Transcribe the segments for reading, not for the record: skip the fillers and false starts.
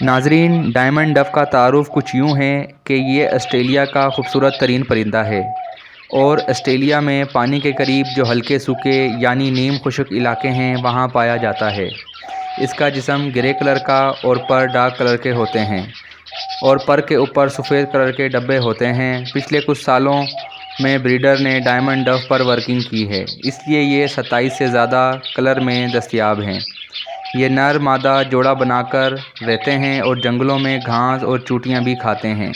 ناظرین، ڈائمنڈ ڈف کا تعارف کچھ یوں ہے کہ یہ آسٹریلیا کا خوبصورت ترین پرندہ ہے اور آسٹریلیا میں پانی کے قریب جو ہلکے سوکھے یعنی نیم خشک علاقے ہیں وہاں پایا جاتا ہے۔ اس کا جسم گرے کلر کا اور پر ڈارک کلر کے ہوتے ہیں اور پر کے اوپر سفید کلر کے دھبے ہوتے ہیں۔ پچھلے کچھ سالوں میں بریڈر نے ڈائمنڈ ڈف پر ورکنگ کی ہے، اس لیے یہ 27 سے زیادہ کلر میں دستیاب ہیں۔ یہ نر مادہ جوڑا بنا کر رہتے ہیں اور جنگلوں میں گھاس اور چوٹیاں بھی کھاتے ہیں۔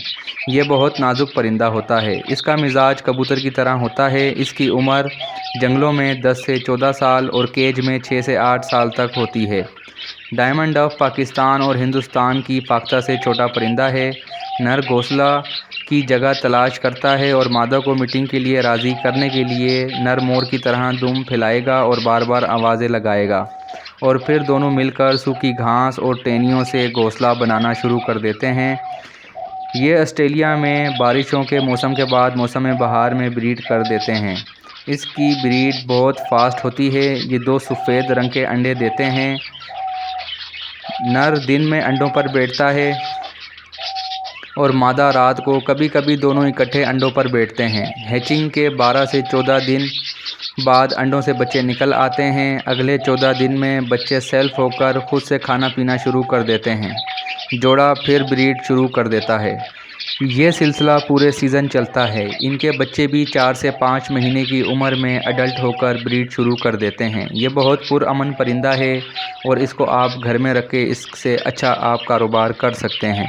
یہ بہت نازک پرندہ ہوتا ہے۔ اس کا مزاج کبوتر کی طرح ہوتا ہے۔ اس کی عمر جنگلوں میں 10 سے 14 سال اور کیج میں 6 سے 8 سال تک ہوتی ہے۔ ڈائمنڈ ڈف پاکستان اور ہندوستان کی پاختہ سے چھوٹا پرندہ ہے۔ نر گھونسلہ کی جگہ تلاش کرتا ہے اور مادہ کو میٹنگ کے لیے راضی کرنے کے لیے نر مور کی طرح دم پھیلائے گا اور بار بار آوازیں لگائے گا اور پھر دونوں مل کر سوکھی گھاس اور ٹہنیوں سے گھونسلہ بنانا شروع کر دیتے ہیں۔ یہ آسٹریلیا میں بارشوں کے موسم کے بعد موسم بہار میں بریڈ کر دیتے ہیں۔ اس کی بریڈ بہت فاسٹ ہوتی ہے۔ یہ 2 سفید رنگ کے انڈے دیتے ہیں۔ نر دن میں انڈوں پر بیٹھتا ہے اور مادہ رات کو، کبھی کبھی دونوں اکٹھے انڈوں پر بیٹھتے ہیں۔ ہیچنگ کے 12 سے 14 دن بعد انڈوں سے بچے نکل آتے ہیں۔ اگلے 14 دن میں بچے سیلف ہو کر خود سے کھانا پینا شروع کر دیتے ہیں۔ جوڑا پھر بریڈ شروع کر دیتا ہے۔ یہ سلسلہ پورے سیزن چلتا ہے۔ ان کے بچے بھی 4 سے 5 مہینے کی عمر میں اڈلٹ ہو کر بریڈ شروع کر دیتے ہیں۔ یہ بہت پرامن پرندہ ہے اور اس کو آپ گھر میں رکھ کے اس سے اچھا آپ کاروبار کر سکتے ہیں۔